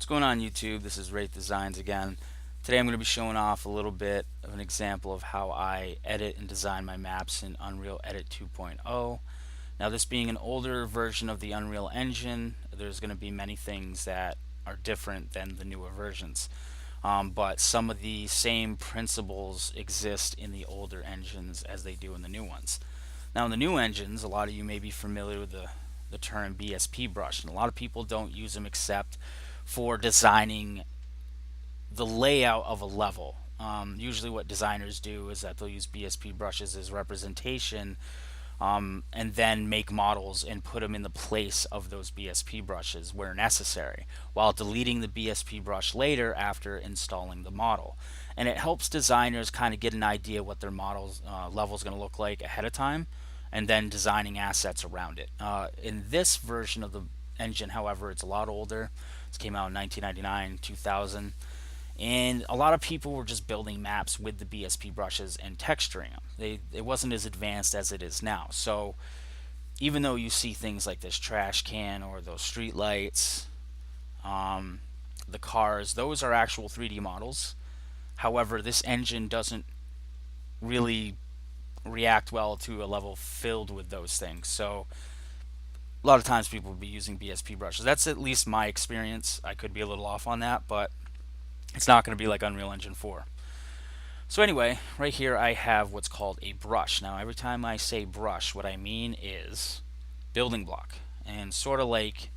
What's going on YouTube? This is Designz again. Today I'm going to be showing off a little bit of an example of how I edit and design my maps in UnrealEd 2.0. Now, this being an older version of the Unreal Engine, there's going to be many things that are different than the newer versions. But some of the same principles exist in the older engines as they do in the new ones. Now, in the new engines, a lot of you may be familiar with the term BSP brush, and a lot of people don't use them except for designing the layout of a level. Usually, what designers do is that they'll use BSP brushes as representation, and then make models and put them in the place of those BSP brushes where necessary, while deleting the BSP brush later after installing the model. And it helps designers kind of get an idea what their model's level is going to look like ahead of time, and then designing assets around it. In this version of the engine, however, it's a lot older. This came out in 1999, 2000, and a lot of people were just building maps with the BSP brushes and texturing them. It wasn't as advanced as it is now. So even though you see things like this trash can or those street lights, the cars, those are actual 3D models. However, this engine doesn't really react well to a level filled with those things. So a lot of times people will be using BSP brushes. That's at least my experience. I could be a little off on that, but it's not going to be like Unreal Engine 4. So anyway, right here I have what's called a brush. Now, every time I say brush, what I mean is building block. And sort of like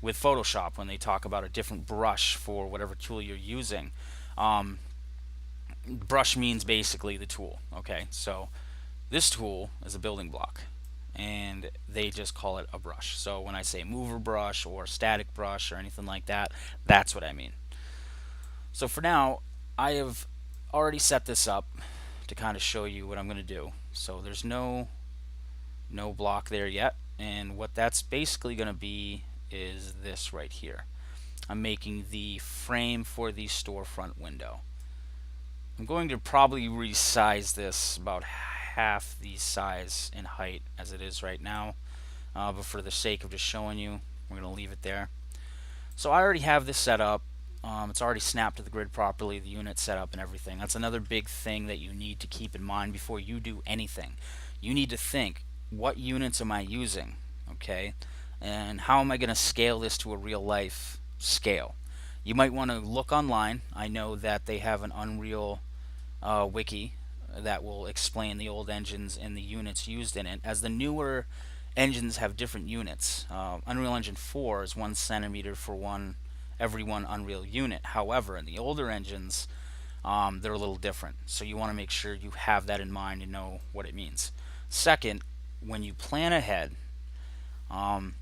with Photoshop when they talk about a different brush for whatever tool you're using, brush means basically the tool. Okay, so this tool is a building block, and they just call it a brush. So when I say mover brush or static brush or anything like that, that's what I mean. So for now, I have already set this up to kind of show you what I'm going to do. So there's no block there yet, and what that's basically going to be is this right here. I'm making the frame for the storefront window. I'm going to probably resize this about half the size and height as it is right now, but for the sake of just showing you, we're going to leave it there. So I already have this set up. It's already snapped to the grid properly, the unit set up and everything. That's another big thing that you need to keep in mind before you do anything. You need to think, what units am I using, okay? And how am I going to scale this to a real life scale? You might want to look online. I know that they have an Unreal wiki that will explain the old engines and the units used in it, as the newer engines have different units. Unreal Engine 4 is 1 centimeter for every one Unreal unit. However, in the older engines, they're a little different. So you want to make sure you have that in mind and know what it means. Second, when you plan ahead, and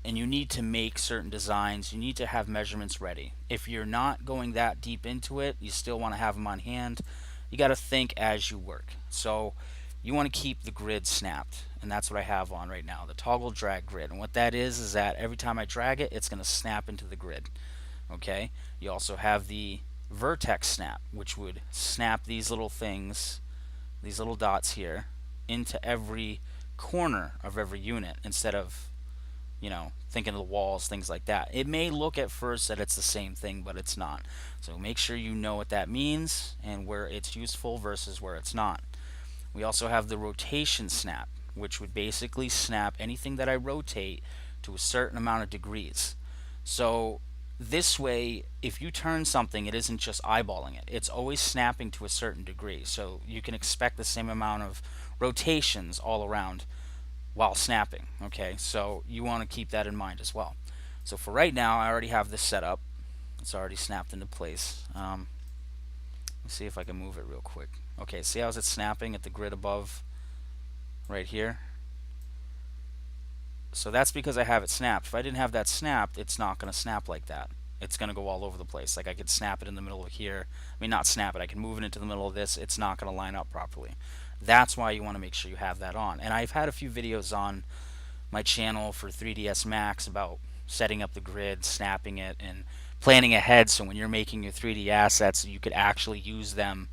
you need to make certain designs, you need to have measurements ready. If you're not going that deep into it, you still want to have them on hand. You got to think as you work. So you want to keep the grid snapped, and that's what I have on right now, the toggle drag grid. And what that is that every time I drag it, it's going to snap into the grid. Okay. You also have the vertex snap, which would snap these little things, these little dots here, into every corner of every unit instead of, thinking of the walls, things like that. It may look at first that it's the same thing, but it's not. So make sure you know what that means and where it's useful versus where it's not. We also have the rotation snap, which would basically snap anything that I rotate to a certain amount of degrees. So this way, if you turn something, it isn't just eyeballing it. It's always snapping to a certain degree. So you can expect the same amount of rotations all around while snapping. Okay, so you want to keep that in mind as well. So for right now, I already have this set up. It's already snapped into place. Let's see if I can move it real quick. Okay, see how it's snapping at the grid above right here? So that's because I have it snapped. If I didn't have that snapped, it's not going to snap like that. It's going to go all over the place. Like I could snap it in the middle of here. I mean, not snap it. I can move it into the middle of this. It's not going to line up properly. That's why you want to make sure you have that on. And I've had a few videos on my channel for 3ds Max about setting up the grid, snapping it, and planning ahead so when you're making your 3D assets, you could actually use them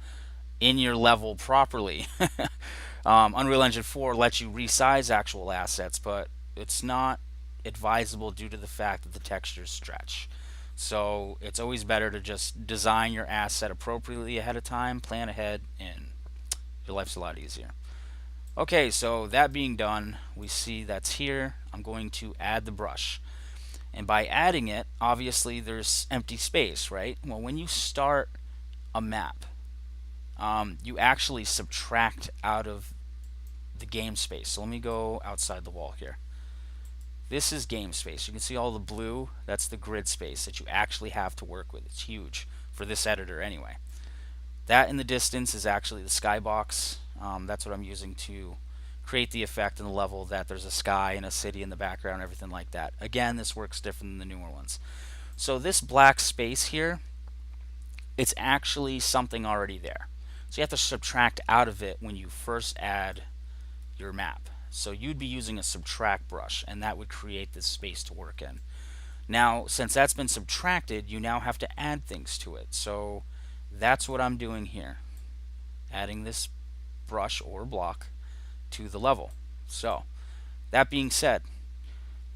in your level properly. Unreal Engine 4 lets you resize actual assets, but it's not advisable due to the fact that the textures stretch. So it's always better to just design your asset appropriately ahead of time, plan ahead, and your life's a lot easier. Okay, so that being done, we see that's here. I'm going to add the brush. And by adding it, obviously there's empty space, right? Well, when you start a map, you actually subtract out of the game space. So let me go outside the wall here. This is game space. You can see all the blue. That's the grid space that you actually have to work with. It's huge for this editor anyway. That in the distance is actually the skybox. That's what I'm using to create the effect in the level that there's a sky and a city in the background, everything like that. Again, this works different than the newer ones. So this black space here, it's actually something already there. So you have to subtract out of it when you first add your map. So you'd be using a subtract brush, and that would create this space to work in. Now, since that's been subtracted, you now have to add things to it. So that's what I'm doing here, adding this brush or block to the level. So that being said,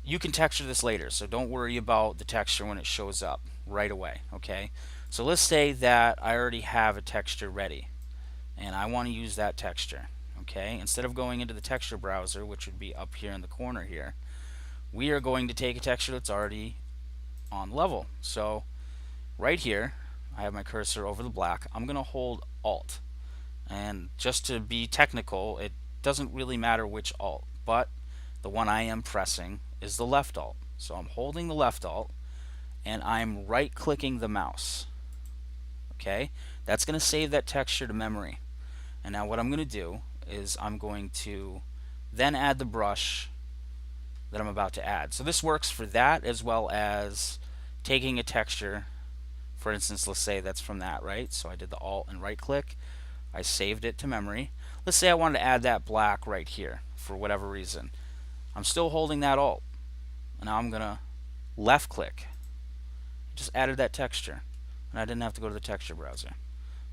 you can texture this later, so don't worry about the texture when it shows up right away, okay? So let's say that I already have a texture ready and I want to use that texture, okay? Instead of going into the texture browser, which would be up here in the corner here, we are going to take a texture that's already on level. So right here, I have my cursor over the black. I'm going to hold Alt. And just to be technical, it doesn't really matter which Alt, but the one I am pressing is the left Alt. So I'm holding the left Alt and I'm right clicking the mouse. Okay, that's going to save that texture to memory. And now what I'm going to do is I'm going to then add the brush that I'm about to add. So this works for that as well as taking a texture. For instance, let's say that's from that, right? So I did the Alt and right click. I saved it to memory. Let's say I wanted to add that black right here for whatever reason. I'm still holding that Alt. And now I'm going to left click. Just added that texture. And I didn't have to go to the texture browser.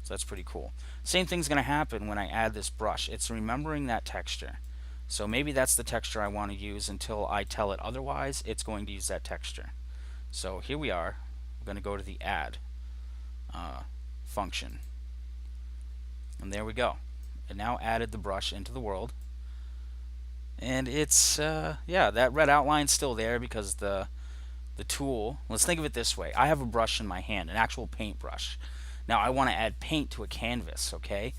So that's pretty cool. Same thing's going to happen when I add this brush. It's remembering that texture. So maybe that's the texture I want to use until I tell it otherwise. It's going to use that texture. So here we are. We're going to go to the add function. And there we go. It now added the brush into the world. And it's, yeah, that red outline's still there because the tool, let's think of it this way. I have a brush in my hand, an actual paint brush. Now I want to add paint to a canvas, okay?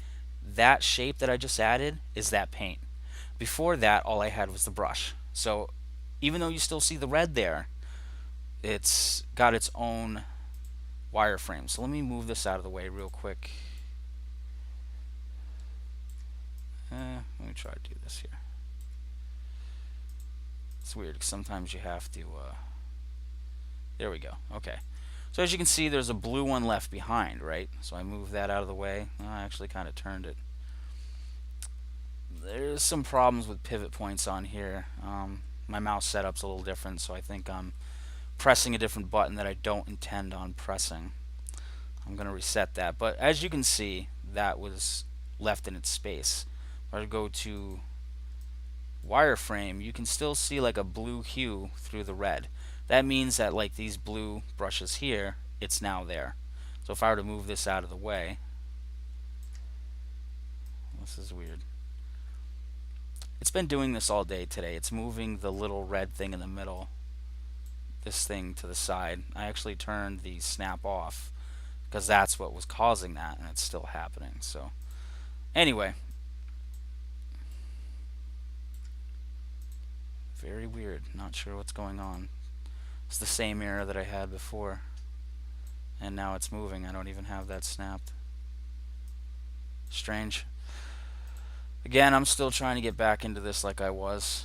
That shape that I just added is that paint. Before that, all I had was the brush. So even though you still see the red there, it's got its own wireframe. So let me move this out of the way real quick. Let me try to do this here. It's weird because sometimes you have to there we go. Okay. So as you can see, there's a blue one left behind, right? So I moved that out of the way. I actually kind of turned it. There's some problems with pivot points on here. My mouse setup's a little different, so I think I'm pressing a different button that I don't intend on pressing. I'm going to reset that. But as you can see, that was left in its space. If I go to wireframe, you can still see like a blue hue through the red. That means that like these blue brushes here, it's now there. So if I were to move this out of the way, this is weird. It's been doing this all day today. It's moving the little red thing in the middle, this thing to the side. I actually turned the snap off because that's what was causing that, and it's still happening. So anyway, very weird. Not sure what's going on. It's the same error that I had before, and now it's moving. I don't even have that snapped. Strange. Again, I'm still trying to get back into this like I was.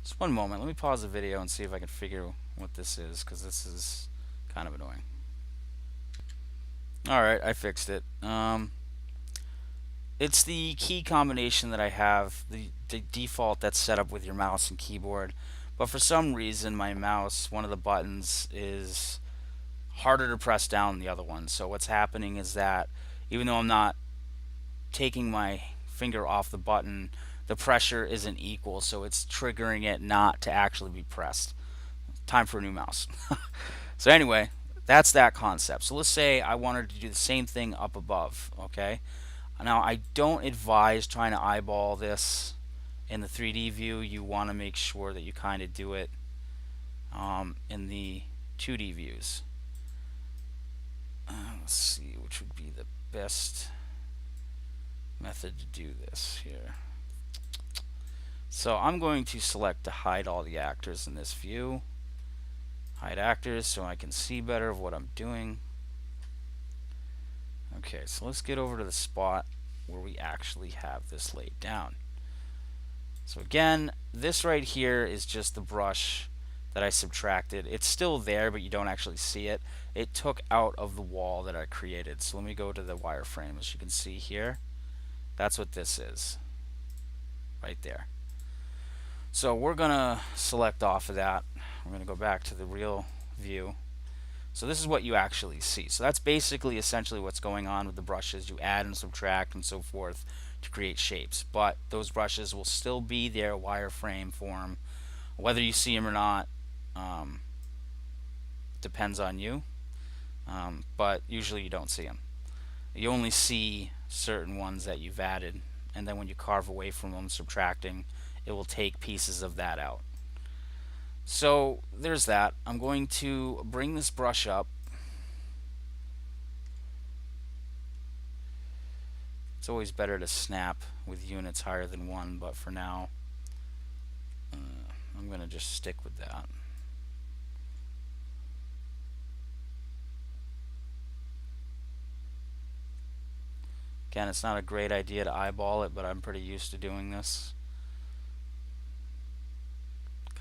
Just one moment. Let me pause the video and see if I can figure what this is, because this is kind of annoying. Alright, I fixed it. It's the key combination that I have, the default that's set up with your mouse and keyboard. But for some reason, my mouse, one of the buttons, is harder to press down than the other one. So what's happening is that even though I'm not taking my finger off the button, the pressure isn't equal, so it's triggering it not to actually be pressed. time for a new mouse. So anyway, that's that concept. So let's say I wanted to do the same thing up above, okay? Now I don't advise trying to eyeball this in the 3D view. You want to make sure that you kind of do it in the 2D views. Let's see which would be the best method to do this here. So I'm going to select to hide all the actors in this view. Hide actors so I can see better of what I'm doing. Okay, so let's get over to the spot where we actually have this laid down. So again, this right here is just the brush that I subtracted. It's still there, but you don't actually see it. It took out of the wall that I created. So let me go to the wireframe. As you can see here, that's what this is right there. So we're gonna select off of that. We're gonna go back to the real view. So this is what you actually see. So that's basically essentially what's going on with the brushes. You add and subtract and so forth to create shapes, but those brushes will still be there wireframe form whether you see them or not. Depends on you, but usually you don't see them. You only see certain ones that you've added, and then when you carve away from them, subtracting, it will take pieces of that out. So there's that. I'm going to bring this brush up. It's always better to snap with units higher than 1, but for now I'm going to just stick with that. Again, it's not a great idea to eyeball it, but I'm pretty used to doing this.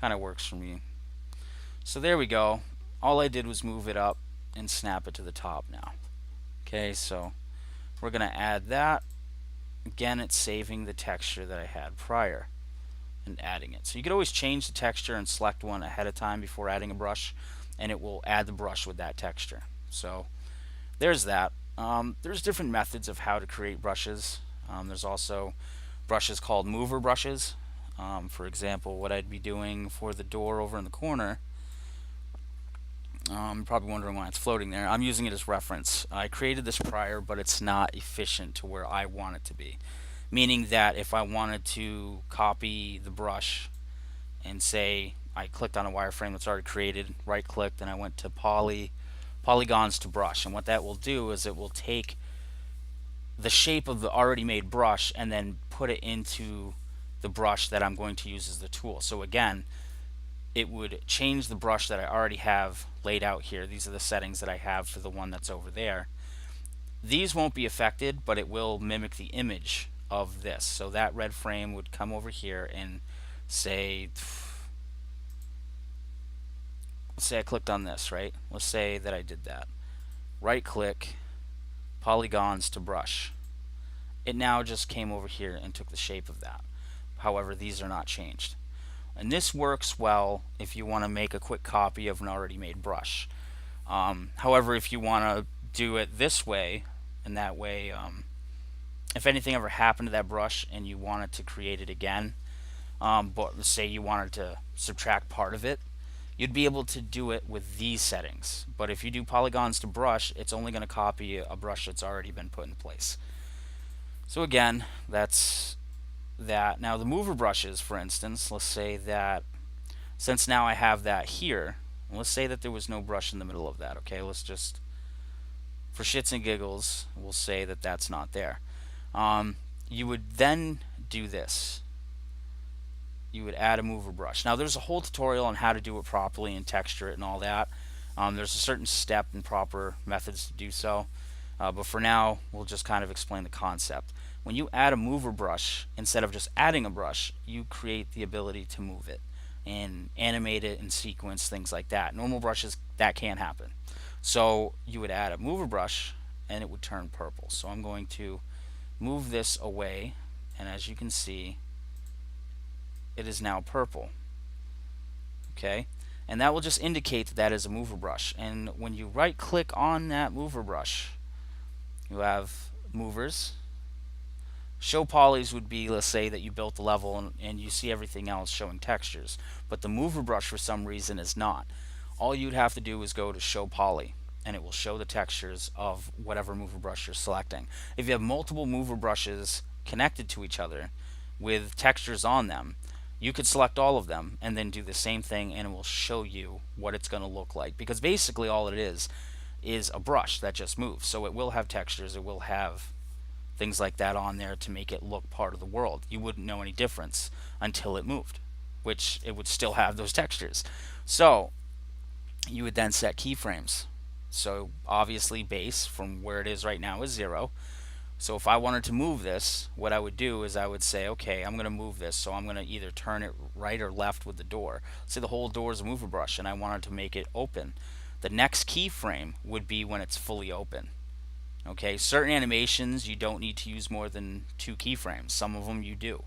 Kind of works for me. So there we go. All I did was move it up and snap it to the top now. Okay, so we're going to add that. Again, it's saving the texture that I had prior and adding it. So you could always change the texture and select one ahead of time before adding a brush, and it will add the brush with that texture. So there's that. There's different methods of how to create brushes. There's also brushes called mover brushes. For example, what I'd be doing for the door over in the corner, you're probably wondering why it's floating there. I'm using it as reference. I created this prior, but it's not efficient to where I want it to be. Meaning that if I wanted to copy the brush and say I clicked on a wireframe that's already created, right clicked, and I went to polygons to brush, and what that will do is it will take the shape of the already made brush and then put it into the brush that I'm going to use as the tool. So again, it would change the brush that I already have laid out here. These are the settings that I have for the one that's over there. These won't be affected, but it will mimic the image of this. So that red frame would come over here and say, let's say I clicked on this, right? Let's say that I did that. Right click, polygons to brush. It now just came over here and took the shape of that. However, these are not changed. And this works well if you want to make a quick copy of an already made brush. However, if you want to do it this way, and that way, if anything ever happened to that brush and you wanted to create it again, but let's say you wanted to subtract part of it, you'd be able to do it with these settings. But if you do polygons to brush, it's only going to copy a brush that's already been put in place. So again, that's that. Now the mover brushes, for instance, let's say that since now I have that here, let's say that there was no brush in the middle of that. Okay, let's just, for shits and giggles, we'll say that that's not there. You would then do this. You would add a mover brush. Now there's a whole tutorial on how to do it properly and texture it and all that. There's a certain step and proper methods to do so, but for now we'll just kind of explain the concept. When you add a mover brush, instead of just adding a brush, you create the ability to move it and animate it and sequence, things like that. Normal brushes, that can't happen. So you would add a mover brush and it would turn purple. So I'm going to move this away, and as you can see, it is now purple. Okay, and that will just indicate that that is a mover brush. And when you right click on that mover brush, you have movers, Show polys would be, let's say that you built the level and you see everything else showing textures, but the mover brush for some reason is not. All you'd have to do is go to show poly, and it will show the textures of whatever mover brush you're selecting. If you have multiple mover brushes connected to each other with textures on them, you could select all of them and then do the same thing, and it will show you what it's going to look like, because basically all it is a brush that just moves. So it will have textures, it will have things like that on there to make it look part of the world. You wouldn't know any difference until it moved, which it would still have those textures. So you would then set keyframes. So obviously base from where it is right now is 0. So if I wanted to move this, what I would do is I would say, okay, I'm going to move this, so I'm going to either turn it right or left with the door. Say the whole door is a mover brush and I wanted to make it open. The next keyframe would be when it's fully open. Okay, certain animations you don't need to use more than 2 keyframes. Some of them you do.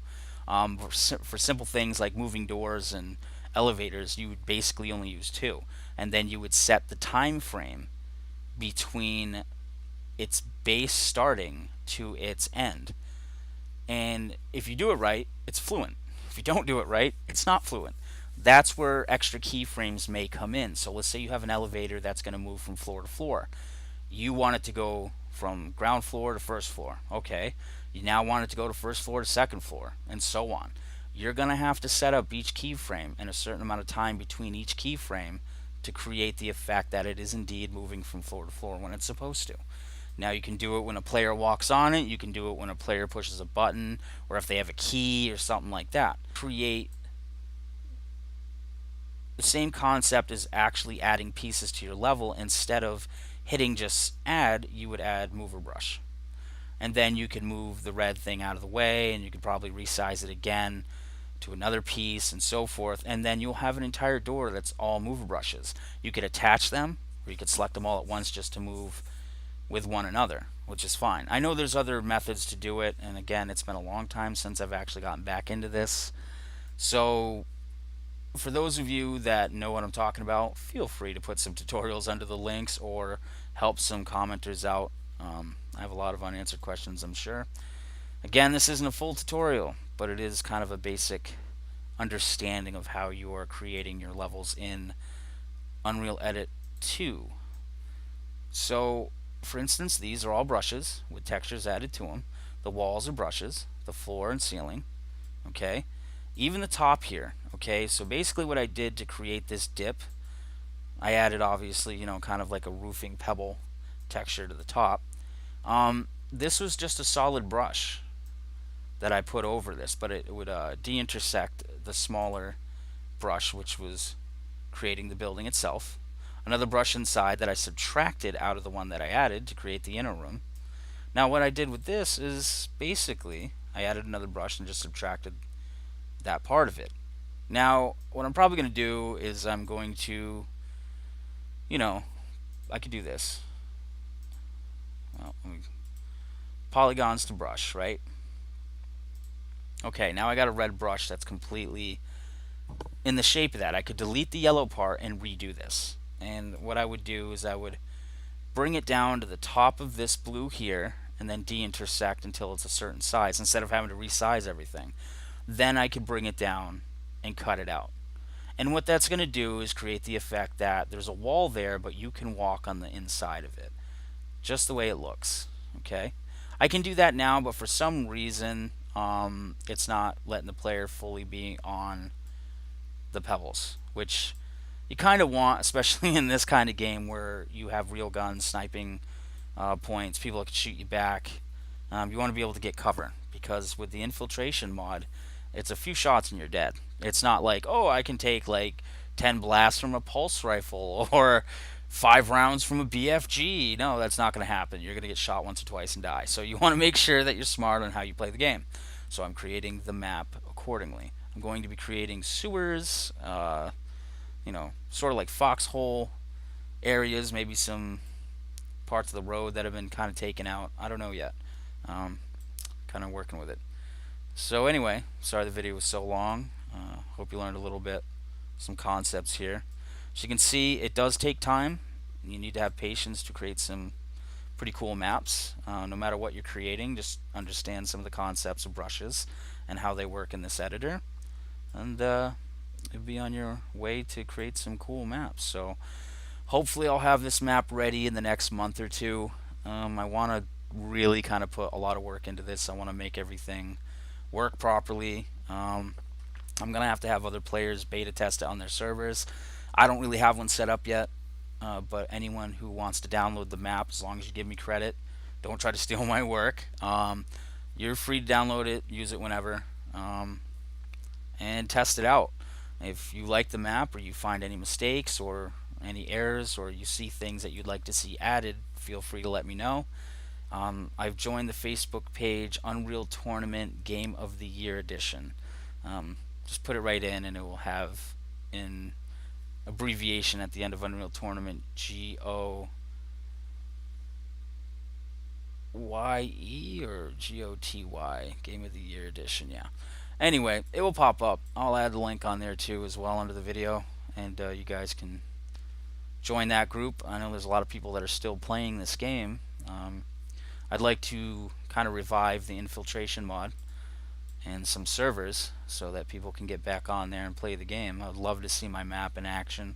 For simple things like moving doors and elevators, you would basically only use 2. And then you would set the time frame between its base starting to its end. And if you do it right, it's fluent. If you don't do it right, it's not fluent. That's where extra keyframes may come in. So let's say you have an elevator that's going to move from floor to floor. You want it to go from ground floor to first floor. Okay, you now want it to go to first floor to second floor, and so on. You're going to have to set up each keyframe and a certain amount of time between each keyframe to create the effect that it is indeed moving from floor to floor when it's supposed to. Now you can do it when a player walks on it, you can do it when a player pushes a button, or if they have a key or something like that. Create the same concept as actually adding pieces to your level. Instead of hitting just add, you would add mover brush. And then you can move the red thing out of the way, and you could probably resize it again to another piece and so forth, and then you'll have an entire door that's all mover brushes. You could attach them, or you could select them all at once just to move with one another, which is fine. I know there's other methods to do it, and again, it's been a long time since I've actually gotten back into this. So for those of you that know what I'm talking about, feel free to put some tutorials under the links or help some commenters out. I have a lot of unanswered questions, I'm sure. Again, this isn't a full tutorial, but it is kind of a basic understanding of how you are creating your levels in UnrealEd 2. So, for instance, these are all brushes with textures added to them. The walls are brushes, the floor and ceiling, okay? Even the top here, okay? So basically what I did to create this dip, I added obviously, kind of like a roofing pebble texture to the top. This was just a solid brush that I put over this, but it would de-intersect the smaller brush, which was creating the building itself. Another brush inside that I subtracted out of the one that I added to create the inner room. Now what I did with this is basically I added another brush and just subtracted that part of it. Now what I'm probably going to do is I'm going to, I could do this. Well, polygons to brush, right? Okay, now I got a red brush that's completely in the shape of that. I could delete the yellow part and redo this. And what I would do is I would bring it down to the top of this blue here and then de-intersect until it's a certain size instead of having to resize everything. Then I could bring it down and cut it out. And what that's going to do is create the effect that there's a wall there, but you can walk on the inside of it. Just the way it looks. Okay? I can do that now, but for some reason it's not letting the player fully be on the pebbles, which you kind of want, especially in this kind of game where you have real guns, sniping points, people that can shoot you back. You want to be able to get cover, because with the infiltration mod, it's a few shots and you're dead. It's not like, oh, I can take like 10 blasts from a pulse rifle or 5 rounds from a BFG. No, that's not going to happen. You're going to get shot once or twice and die. So you want to make sure that you're smart on how you play the game. So I'm creating the map accordingly. I'm going to be creating sewers, sort of like foxhole areas, maybe some parts of the road that have been kind of taken out. I don't know yet. Kind of working with it. So anyway, sorry the video was so long. Hope you learned a little bit, some concepts here. As you can see, it does take time. You need to have patience to create some pretty cool maps. No matter what you're creating, just understand some of the concepts of brushes and how they work in this editor, and you'll be on your way to create some cool maps. So hopefully I'll have this map ready in the next month or two. I want to really kind of put a lot of work into this. I want to make everything work properly. I'm going to have other players beta test it on their servers. I don't really have one set up yet, but anyone who wants to download the map, as long as you give me credit, don't try to steal my work. You're free to download it, use it whenever, and test it out. If you like the map, or you find any mistakes or any errors, or you see things that you'd like to see added, feel free to let me know. I've joined the Facebook page Unreal Tournament Game of the Year Edition. Just put it right in, and it will have in abbreviation at the end of Unreal Tournament GOYE or GOTY, Game of the Year Edition. Yeah. Anyway, it will pop up. I'll add the link on there too as well under the video, and you guys can join that group. I know there's a lot of people that are still playing this game. I'd like to kind of revive the infiltration mod and some servers so that people can get back on there and play the game. I'd love to see my map in action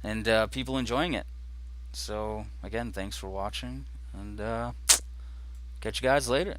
and people enjoying it. So again, thanks for watching, and catch you guys later.